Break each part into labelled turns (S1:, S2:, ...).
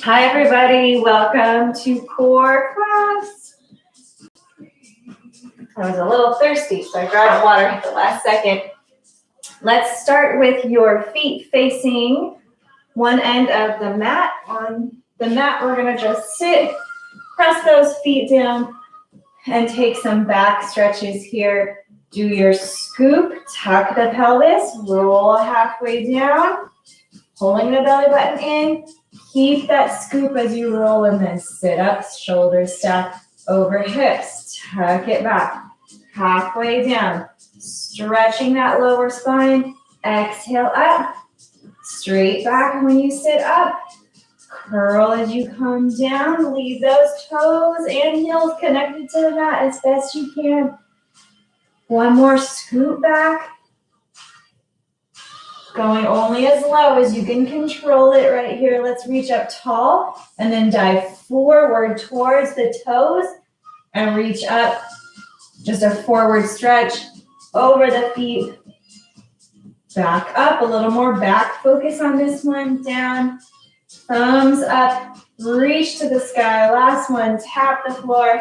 S1: Hi everybody, welcome to core class. I was a little thirsty, so I grabbed water at the last second. Let's start with your feet facing one end of the mat. On the mat, we're gonna just sit, press those feet down, and take some back stretches here. Do your scoop, tuck the pelvis, roll halfway down, pulling the belly button in. Keep that scoop as you roll and then sit up, shoulders stack over hips. Tuck it back, halfway down. Stretching that lower spine. Exhale up, straight back when you sit up. Curl as you come down. Leave those toes and heels connected to the mat as best you can. One more scoop back. Going only as low as you can control it right here. Let's reach up tall and then dive forward towards the toes and reach up. Just a forward stretch over the feet. Back up, a little more back focus on this one. Down, thumbs up, reach to the sky. Last one, tap the floor.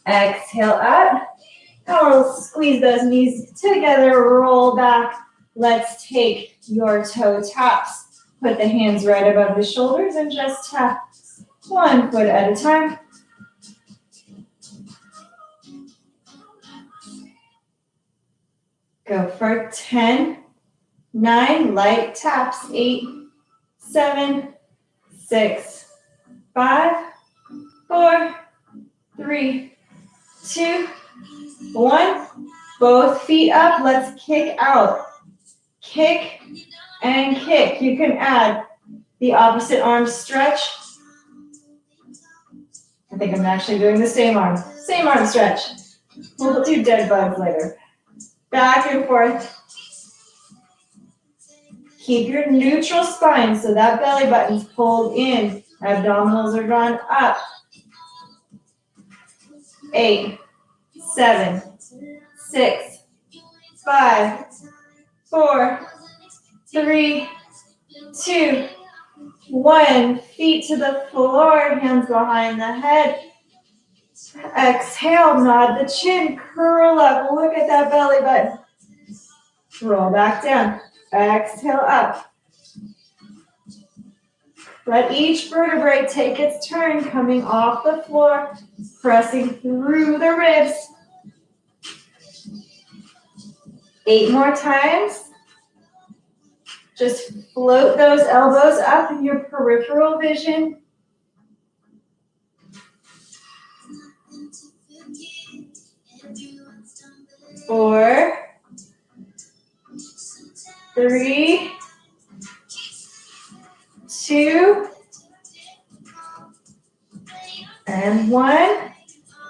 S1: Exhale up. Now we'll squeeze those knees together, roll back. Let's take your toe taps. Put the hands right above the shoulders and just tap one foot at a time. Go for 10, 9, light taps, 8, 7, 6, 5, 4, 3, 2, 1. Both feet up, let's kick out. Kick and kick. You can add the opposite arm stretch. I think I'm actually doing the same arm stretch. We'll do dead bugs later. Back and forth. Keep your neutral spine so that belly button's pulled in. Abdominals are drawn up. 8, 7, 6, 5, 4, 3, 2, 1. Feet to the floor, hands behind the head. Exhale, nod the chin, curl up, look at that belly button. Roll back down, exhale up. Let each vertebrae take its turn, coming off the floor, pressing through the ribs. 8 more times. Just float those elbows up in your peripheral vision. 4, 3, 2, and 1.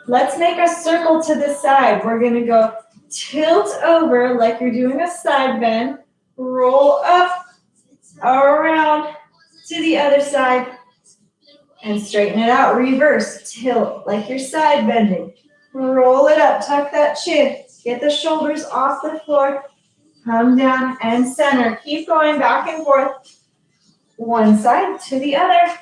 S1: Let's make a circle to the side. We're going to go tilt over like you're doing a side bend. Roll up, around to the other side, and straighten it out. Reverse, tilt like you're side bending. Roll it up, tuck that chin. Get the shoulders off the floor. Come down and center. Keep going back and forth. One side to the other.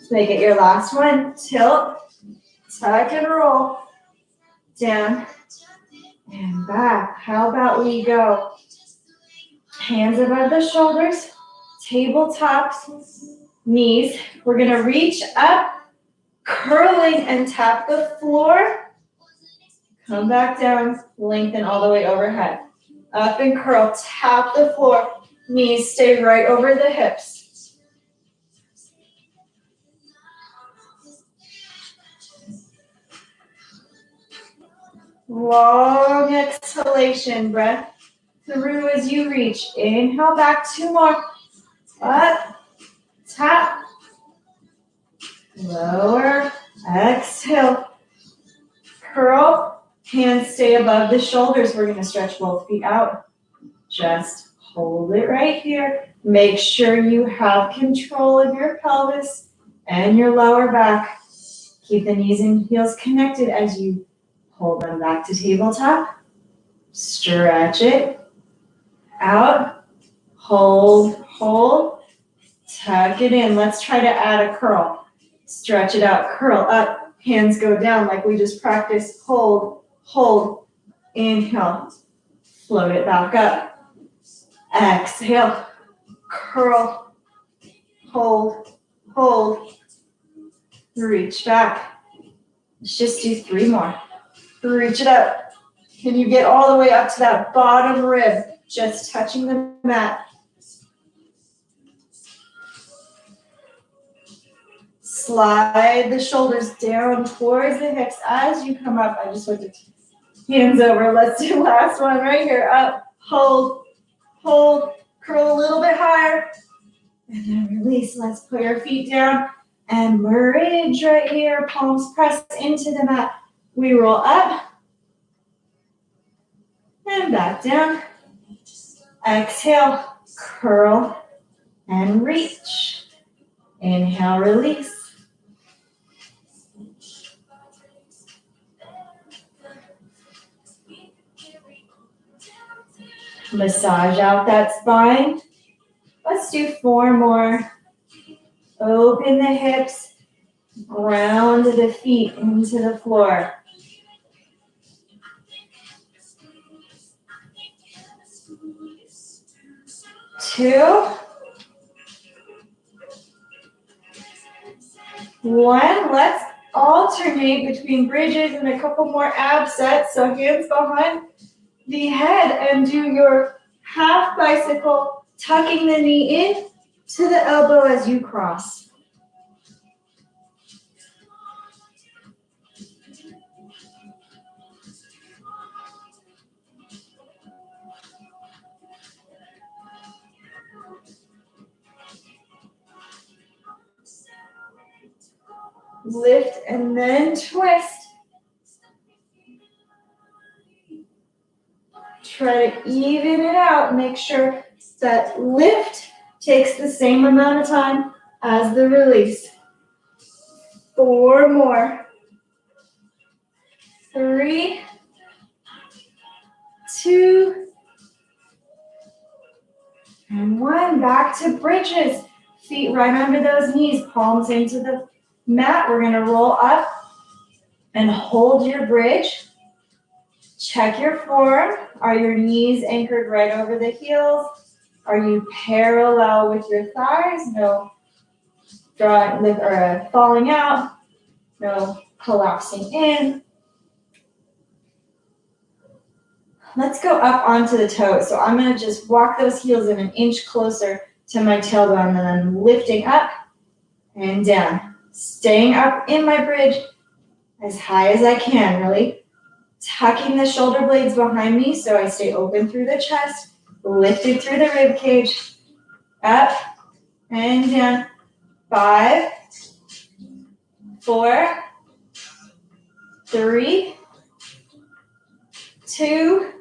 S1: Make it your last one. Tilt, tuck and roll. Down and back. How about we go hands above the shoulders, tabletops, knees. We're going to reach up, curling and tap the floor. Come back down, lengthen all the way overhead. Up and curl, tap the floor. Knees stay right over the hips. Long exhalation, breath through as you reach. Inhale back, 2 more. Up, tap, lower, exhale, curl, hands stay above the shoulders. We're going to stretch both feet out. Just hold it right here. Make sure you have control of your pelvis and your lower back. Keep the knees and heels connected as you hold them back to tabletop. Stretch it out. Hold, hold. Tuck it in. Let's try to add a curl. Stretch it out, curl up. Hands go down like we just practiced. Hold, hold. Inhale. Float it back up. Exhale. Curl. Hold, hold. Reach back. Let's just do 3 more. Reach it up. Can you get all the way up to that bottom rib? Just touching the mat. Slide the shoulders down towards the hips as you come up. I just went to hands over. Let's do last one right here. Up, hold, hold, curl a little bit higher. And then release. Let's put your feet down and bridge right here. Palms press into the mat. We roll up and back down. Exhale, curl and reach. Inhale, release. Massage out that spine. Let's do 4 more. Open the hips, ground the feet into the floor. 2, 1. Let's alternate between bridges and a couple more ab sets. So hands behind the head and do your half bicycle, tucking the knee in to the elbow as you cross. Lift and then twist. Try to even it out. Make sure that lift takes the same amount of time as the release. 4 more. 3, 2, and 1. Back to bridges. Feet right under those knees, palms into the mat. We're going to roll up and hold your bridge. Check your form. Are your knees anchored right over the heels? Are you parallel with your thighs? No falling out. No collapsing in. Let's go up onto the toes. So I'm going to just walk those heels in an inch closer to my tailbone, and then I'm lifting up and down. Staying up in my bridge as high as I can, really. Tucking the shoulder blades behind me so I stay open through the chest, lifted through the rib cage, up and down. 5, 4, 3, 2,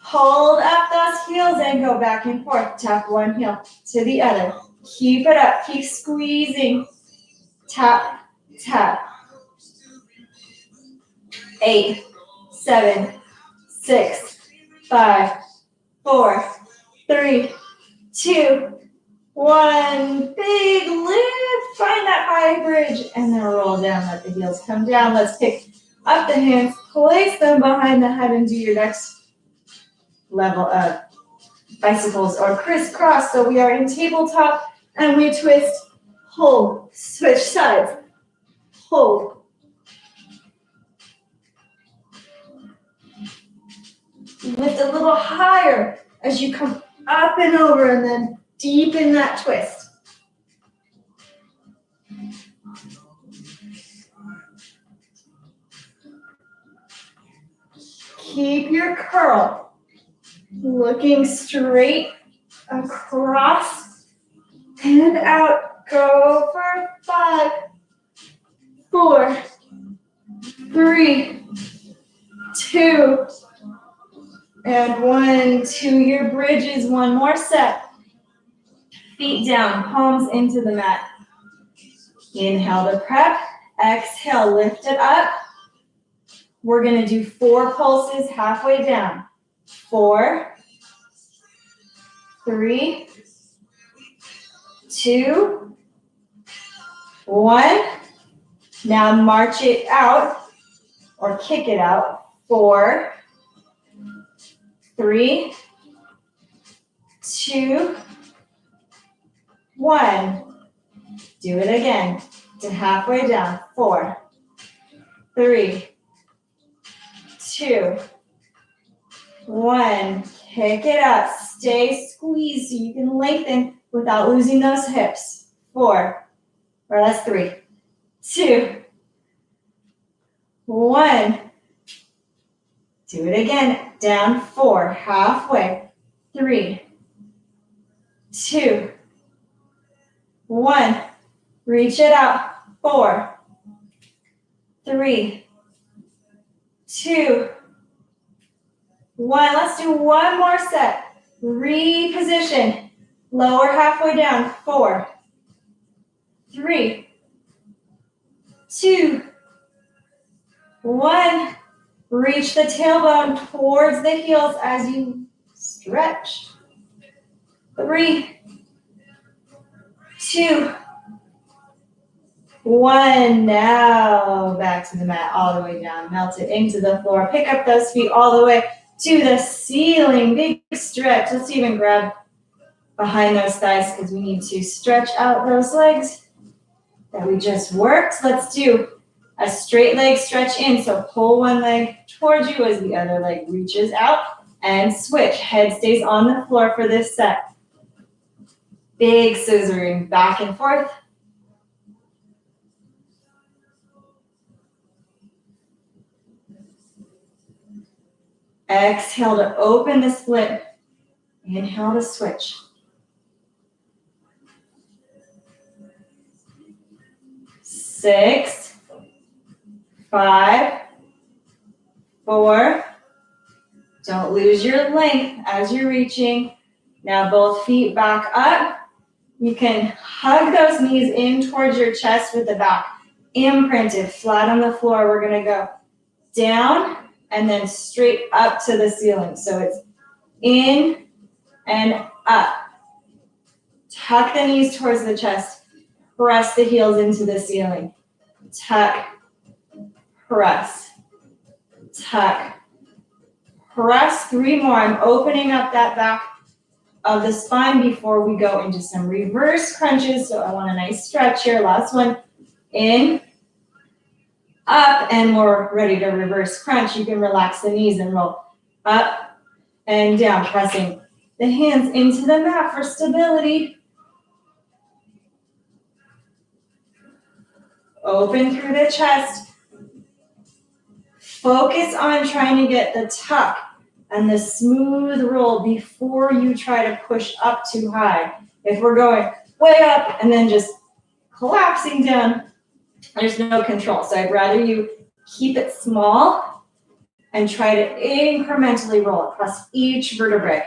S1: hold up those heels and go back and forth. Tap one heel to the other. Keep it up. Keep squeezing. Tap, tap. 8, 7, 6, 5, 4, 3, 2, 1. Big lift. Find that high bridge and then roll down. Let the heels come down. Let's pick up the hands. Place them behind the head and do your next level of bicycles or crisscross. So we are in tabletop and we twist, hold, switch sides, hold. Lift a little higher as you come up and over and then deepen that twist. Keep your curl looking straight across and out. Go for 5, 4, 3, 2, and 1. To your bridges. 1 more set. Feet down, palms into the mat. Inhale to prep. Exhale, lift it up. We're gonna do 4 pulses halfway down. 4, 3, 2, 1. Now march it out or kick it out. 4, 3, 2, 1. Do it again to halfway down. 4, 3, 2, 1. Kick it out. Stay squeezed so you can lengthen without losing those hips. 4, or that's 3, 2, 1. Do it again. Down 4, halfway. 3, 2, 1. Reach it out. 4, 3, 2, 1. Let's do one more set. Reposition. Lower halfway down. 4, 3, 2, 1. Reach the tailbone towards the heels as you stretch. 3, 2, 1. Now back to the mat, all the way down. Melt it into the floor. Pick up those feet all the way to the ceiling. Big stretch. Let's even grab behind those thighs because we need to stretch out those legs that we just worked. Let's do a straight leg stretch in. So pull one leg towards you as the other leg reaches out and switch. Head stays on the floor for this set. Big scissoring back and forth. Exhale to open the split. Inhale to switch. 6, 5, 4. Don't lose your length as you're reaching. Now both feet back up. You can hug those knees in towards your chest with the back imprinted flat on the floor. We're gonna go down and then straight up to the ceiling. So it's in and up. Tuck the knees towards the chest. Press the heels into the ceiling. Tuck, press, tuck, press. 3 more. I'm opening up that back of the spine before we go into some reverse crunches. So I want a nice stretch here. Last one. In, up, and we're ready to reverse crunch. You can relax the knees and roll up and down, pressing the hands into the mat for stability. Open through the chest. Focus on trying to get the tuck and the smooth roll before you try to push up too high. If we're going way up and then just collapsing down, there's no control. So I'd rather you keep it small and try to incrementally roll across each vertebrae.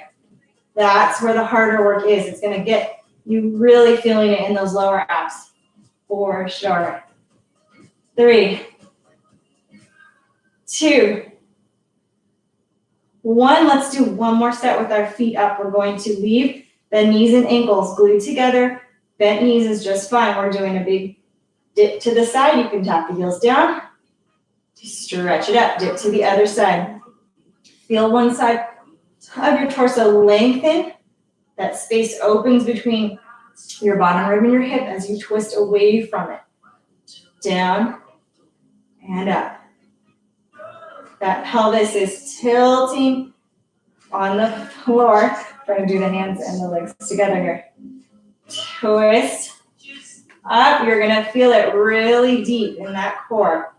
S1: That's where the harder work is. It's going to get you really feeling it in those lower abs for sure. 3, 2, 1. Let's do one more set with our feet up. We're going to leave the knees and ankles glued together. Bent knees is just fine. We're doing a big dip to the side. You can tap the heels down. Stretch it up. Dip to the other side. Feel one side of your torso lengthen. That space opens between your bottom rib and your hip as you twist away from it. Down and up. That pelvis is tilting on the floor. Trying to do the hands and the legs together here. Twist up. You're going to feel it really deep in that core.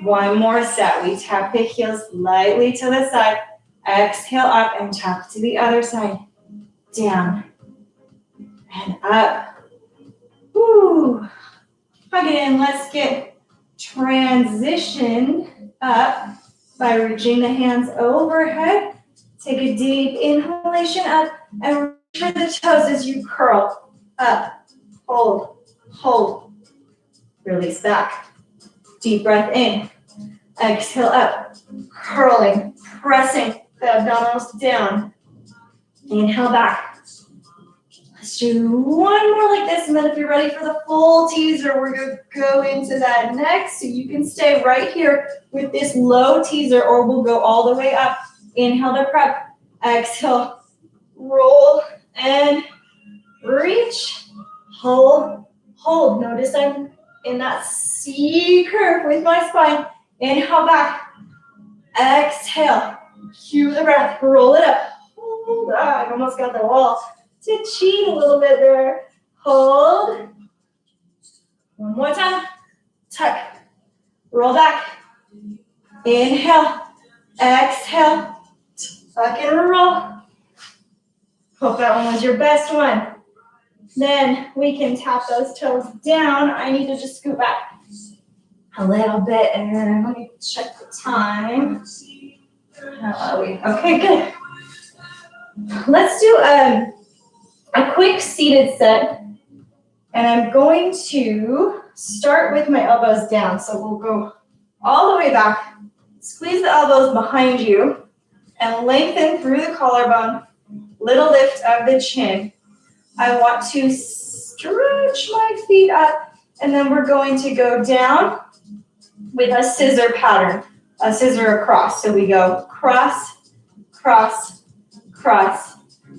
S1: One more set. We tap the heels lightly to the side. Exhale up and tap to the other side. Down and up. Woo. Hug it in. Let's get transitioned up by reaching the hands overhead. Take a deep inhalation up and reach for the toes as you curl up. Hold, hold, Release back. Deep breath in. Exhale up. Curling, pressing the abdominals down. Inhale back. Let's do one more like this, and then if you're ready for the full teaser, we're going to go into that next. So you can stay right here with this low teaser, or we'll go all the way up. Inhale to prep. Exhale. Roll and reach. Hold. Hold. Notice I'm in that C curve with my spine. Inhale back. Exhale. Cue the breath. Roll it up. Hold. I almost got the wall to cheat a little bit there. Hold. One more time. Tuck. Roll back. Inhale. Exhale. Tuck and roll. Hope that one was your best one. Then we can tap those toes down. I need to just scoot back a little bit, and let me check the time. How are we? Okay, good. Let's do a quick seated set, and I'm going to start with my elbows down. So we'll go all the way back, squeeze the elbows behind you, and lengthen through the collarbone, little lift of the chin. I want to stretch my feet up, and then we're going to go down with a scissor pattern, a scissor across. So we go cross, cross, cross,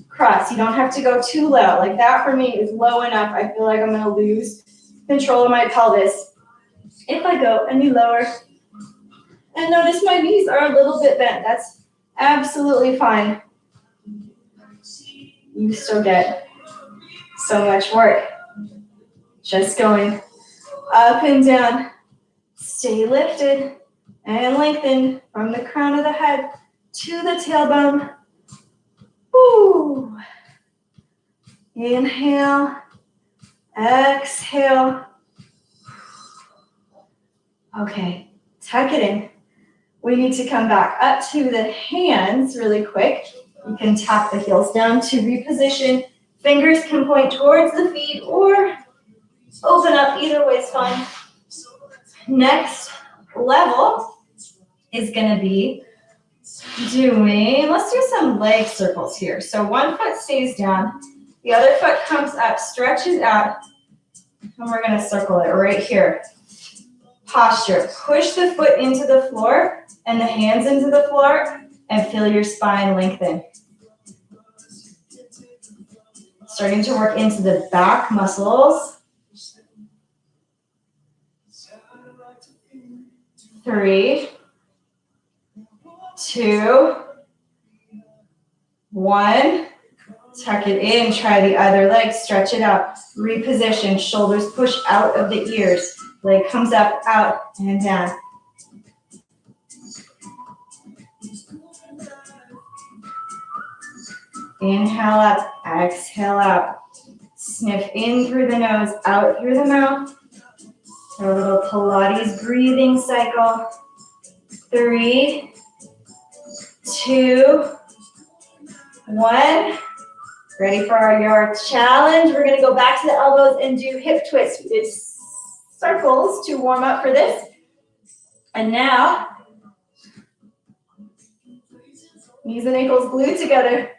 S1: cross. You don't have to go too low. Like that for me is low enough. I feel like I'm going to lose control of my pelvis if I go any lower. And notice my knees are a little bit bent. That's absolutely fine. You still get so much work. Just going up and down. Stay lifted and lengthened from the crown of the head to the tailbone. Woo. Inhale. Exhale. Okay, tuck it in. We need to come back up to the hands really quick. You can tap the heels down to reposition. Fingers can point towards the feet or open up. Either way is fine. Next level is going to be doing, let's do some leg circles here. So one foot stays down, the other foot comes up, stretches out, and we're going to circle it right here. Posture. Push the foot into the floor and the hands into the floor and feel your spine lengthen. Starting to work into the back muscles. 3, 2, 1. Tuck it in. Try the other leg. Stretch it out. Reposition. Shoulders push out of the ears. Leg comes up, out, and down. Inhale up, exhale out. Sniff in through the nose, out through the mouth. A little Pilates breathing cycle. 3, 2, 1. Ready for your challenge? We're going to go back to the elbows and do hip twists. We did circles to warm up for this. And now, knees and ankles glued together.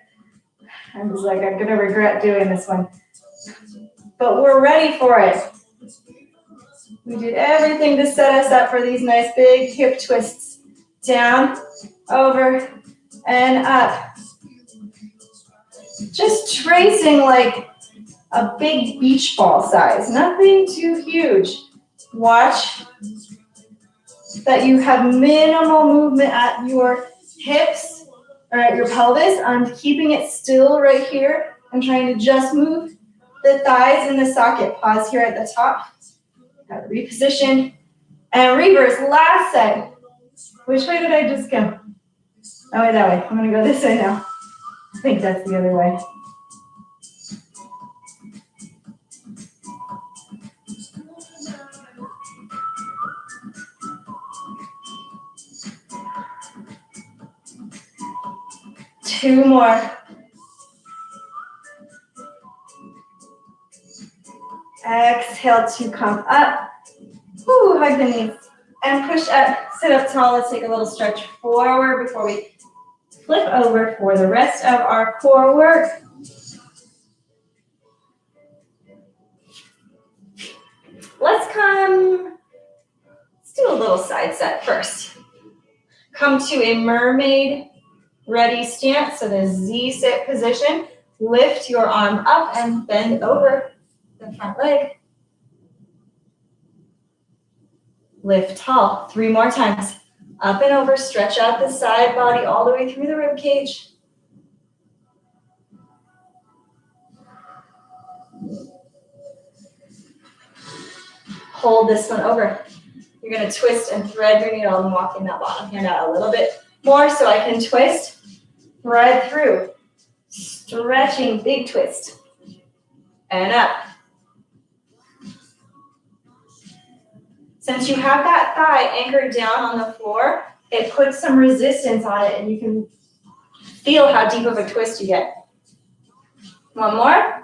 S1: I'm just like, I'm going to regret doing this one. But we're ready for it. We did everything to set us up for these nice big hip twists. Down, over, and up. Just tracing like a big beach ball size. Nothing too huge. Watch that you have minimal movement at your hips or at your pelvis. I'm keeping it still right here. I'm trying to just move the thighs in the socket. Pause here at the top. Reposition and reverse. Last set. Which way did I just go? Oh, wait, that way. I'm going to go this way now. I think that's the other way. Two more. Exhale to come up. Woo, hug the knees. And push up, sit up tall. Let's take a little stretch forward before we flip over for the rest of our core work. Let's do a little side set first. Come to a mermaid ready stance, so the Z sit position. Lift your arm up and bend over the front leg. Lift tall, 3 more times. Up and over, stretch out the side body all the way through the rib cage. Hold this one over. You're gonna twist and thread your needle and walk in that bottom hand out a little bit more so I can twist, thread through. Stretching, big twist. And up. Since you have that thigh anchored down on the floor, it puts some resistance on it and you can feel how deep of a twist you get. One more.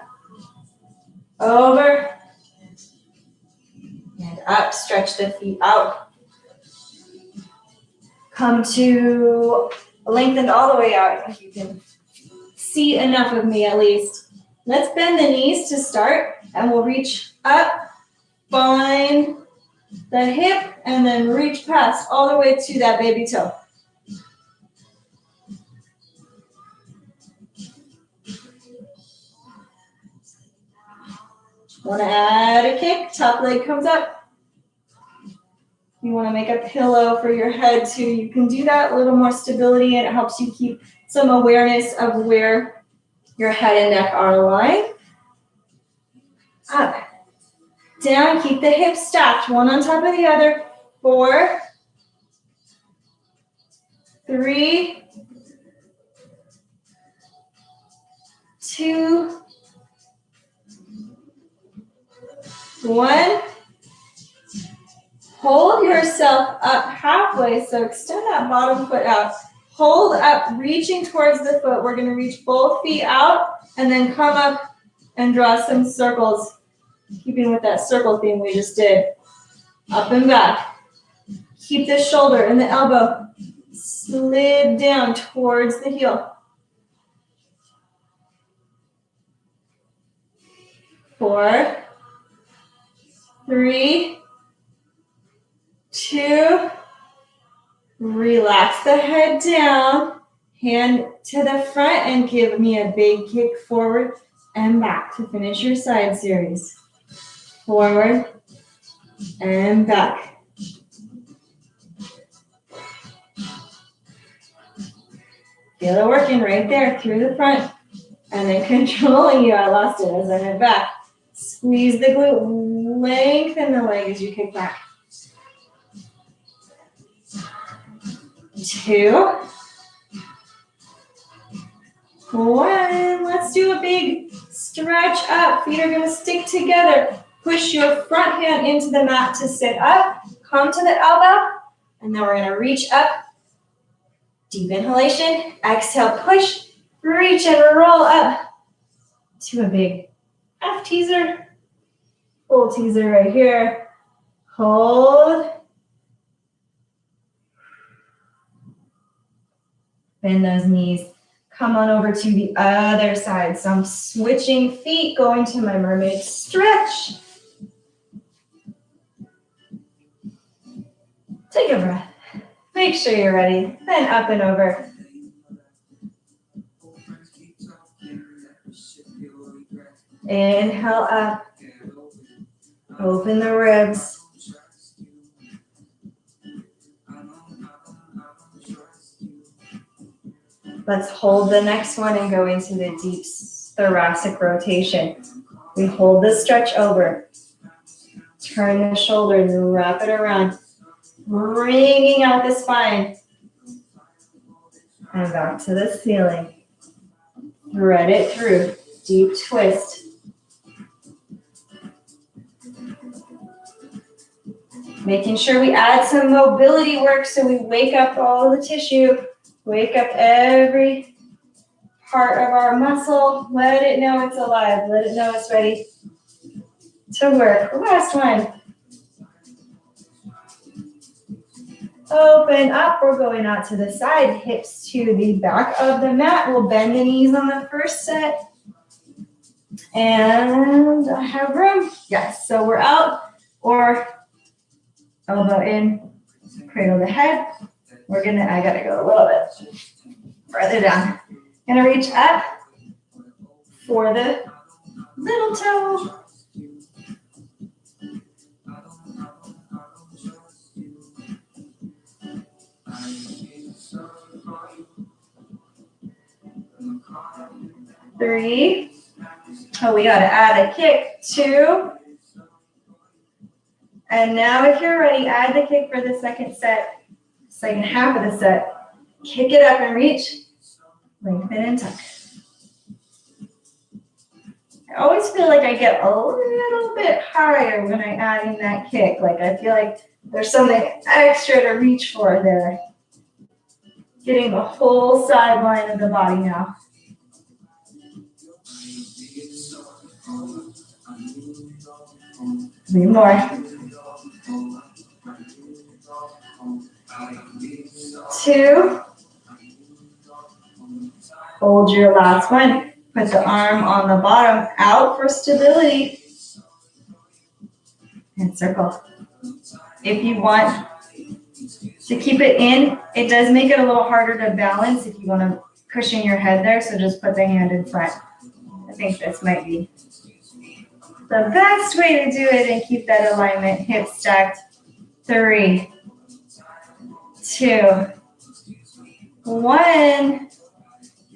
S1: Over. And up, stretch the feet out. Come to lengthened all the way out if you can see enough of me at least. Let's bend the knees to start and we'll reach up, find the hip, and then reach past all the way to that baby toe. Want to add a kick, top leg comes up. You want to make a pillow for your head too. You can do that, a little more stability, and it helps you keep some awareness of where your head and neck are aligned. Up, down, keep the hips stacked, one on top of the other. 4, 3, 2, 1. Hold yourself up halfway, so extend that bottom foot out. Hold up, reaching towards the foot. We're going to reach both feet out and then come up and draw some circles, keeping with that circle theme we just did. Up and back. Keep the shoulder and the elbow slid down towards the heel. 4, 3, 2, relax the head down, hand to the front and give me a big kick forward and back to finish your side series. Forward and back. Feel it working right there through the front. And then controlling you, I lost it as I went back. Squeeze the glute, lengthen the leg as you kick back. 2, 1. Let's do a big stretch up. Feet are going to stick together. Push your front hand into the mat to sit up. Come to the elbow. And then we're going to reach up. Deep inhalation. Exhale, push. Reach and roll up to a big half teaser. Full teaser right here. Hold. Bend those knees. Come on over to the other side. So I'm switching feet, going to my mermaid stretch. Take a breath. Make sure you're ready. Then up and over. Inhale up. Open the ribs. Let's hold the next one and go into the deep thoracic rotation. We hold the stretch over. Turn the shoulders, wrap it around. Bringing out the spine. And back to the ceiling. Thread it through. Deep twist. Making sure we add some mobility work so we wake up all the tissue. Wake up every part of our muscle. Let it know it's alive. Let it know it's ready to work. Last one. Open up, we're going out to the side, hips to the back of the mat. We'll bend the knees on the first set. And I have room. Yes, so we're out or elbow in, cradle the head. I gotta go a little bit further down. Gonna reach up for the little toe. 3. Oh, we got to add a kick. 2. And now if you're ready, add the kick for the second half of the set. Kick it up and reach. Lengthen and tuck. I always feel like I get a little bit higher when I add in that kick. Like I feel like there's something extra to reach for there. Getting the whole sideline of the body now. 3 more. 2. Hold your last one. Put the arm on the bottom out for stability. And circle. If you want to keep it in, it does make it a little harder to balance if you want to cushion your head there, so just put the hand in front. I think this might be the best way to do it and keep that alignment. Hips stacked. 3, 2, 1.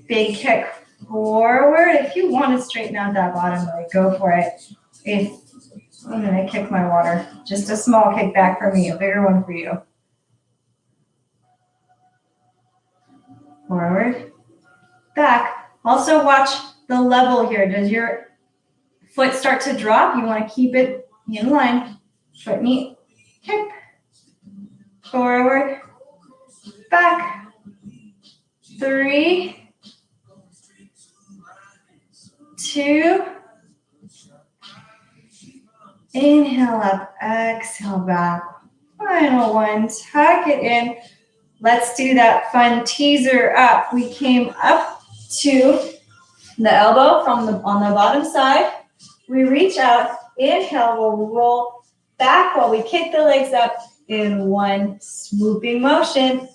S1: Big kick forward. If you want to straighten out that bottom leg, go for it. I'm going to kick my water. Just a small kick back for me, a bigger one for you. Forward, back. Also watch the level here. Does your foot start to drop? You want to keep it in line. Foot, knee, hip. Forward, back. 3, 2. Inhale up, exhale back. Final one, tuck it in. Let's do that fun teaser up. We came up to the elbow on the bottom side. We reach out, inhale, we'll roll back while we kick the legs up in one swooping motion.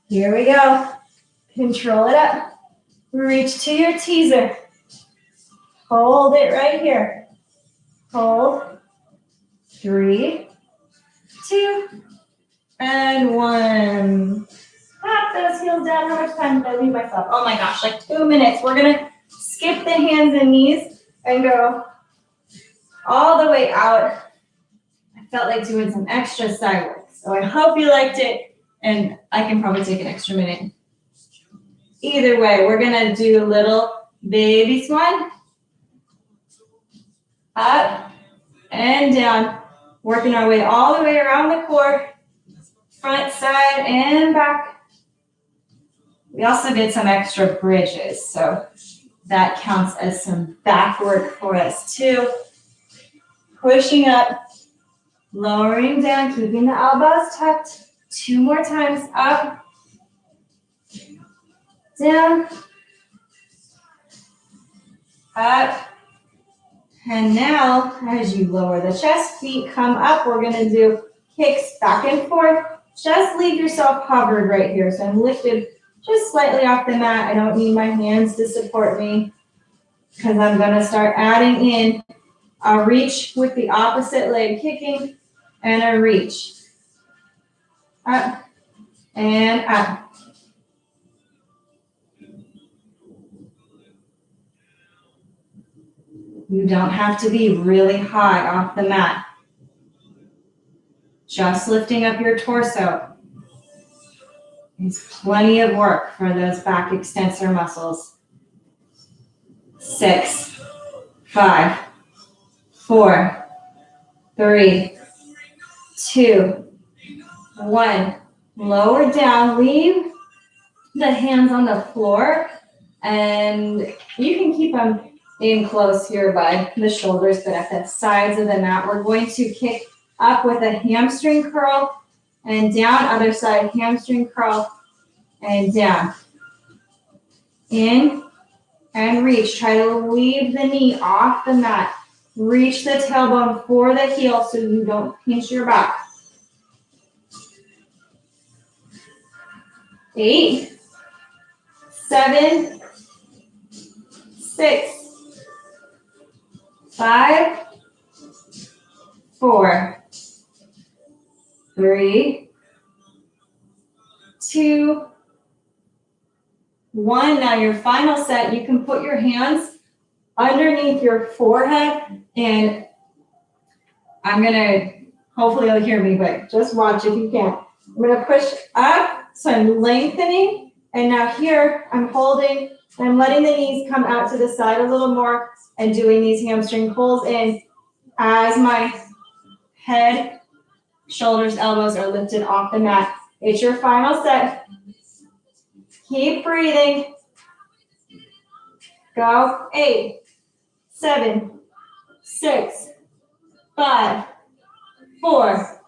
S1: Here we go. Control it up. Reach to your teaser. Hold it right here. Hold. 3, 2, and 1. Pop those heels down. How much time did I leave myself? Oh my gosh, like 2 minutes. We're going to skip the hands and knees and go all the way out. I felt like doing some extra side work. So I hope you liked it, and I can probably take an extra minute. Either way, we're going to do a little baby swan. Up and down. Working our way all the way around the core. Front, side, and back. We also did some extra bridges, so that counts as some back work for us too. Pushing up, lowering down, keeping the elbows tucked. 2 more times, up, down, up. And now, as you lower the chest, feet come up. We're going to do kicks back and forth. Just leave yourself hovered right here. So I'm lifted just slightly off the mat. I don't need my hands to support me because I'm going to start adding in a reach with the opposite leg kicking and a reach. Up and up. You don't have to be really high off the mat. Just lifting up your torso is plenty of work for those back extensor muscles. 6, 5, 4, 3, 2, 1. Lower down, leave the hands on the floor, and you can keep them in close here by the shoulders, but at the sides of the mat, we're going to kick up with a hamstring curl and down. Other side, hamstring curl and down. In and reach. Try to leave the knee off the mat. Reach the tailbone for the heel so you don't pinch your back. 8, 7, 6, 5, 4, 3, 2, 1. Now your final set, you can put your hands underneath your forehead, and I'm gonna, hopefully you'll hear me, but just watch if you can. I'm gonna push up, so I'm lengthening, and now here I'm holding, and I'm letting the knees come out to the side a little more and doing these hamstring pulls in as my head, shoulders, elbows are lifted off the mat. It's your final set. Keep breathing. Go. 8, 7, 6, 5, 4,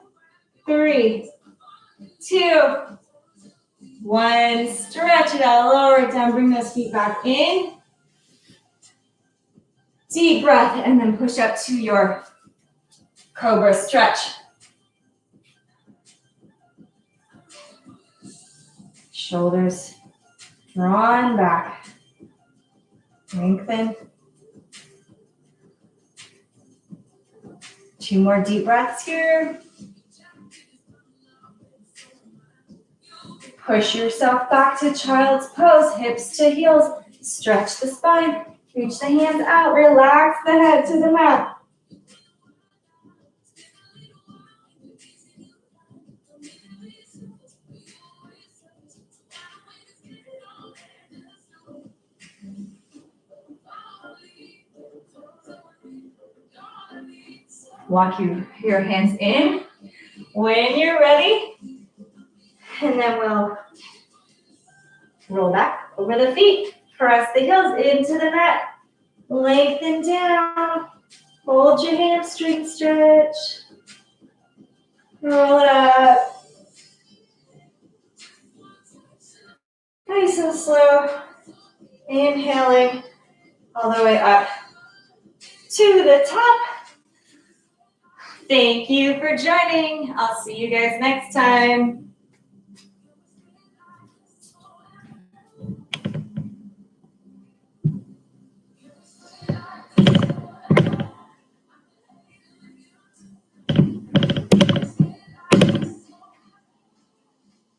S1: 3, 2, 1. Stretch it out, lower it down, bring those feet back in. Deep breath, and then push up to your cobra stretch. Shoulders drawn back. Lengthen. 2 more deep breaths here. Push yourself back to child's pose, hips to heels. Stretch the spine. Reach the hands out. Relax the head to the mat. Walk your hands in when you're ready. And then we'll roll back over the feet. Press the heels into the mat. Lengthen down. Hold your hamstring stretch. Roll it up. Nice and slow. Inhaling all the way up to the top. Thank you for joining. I'll see you guys next time.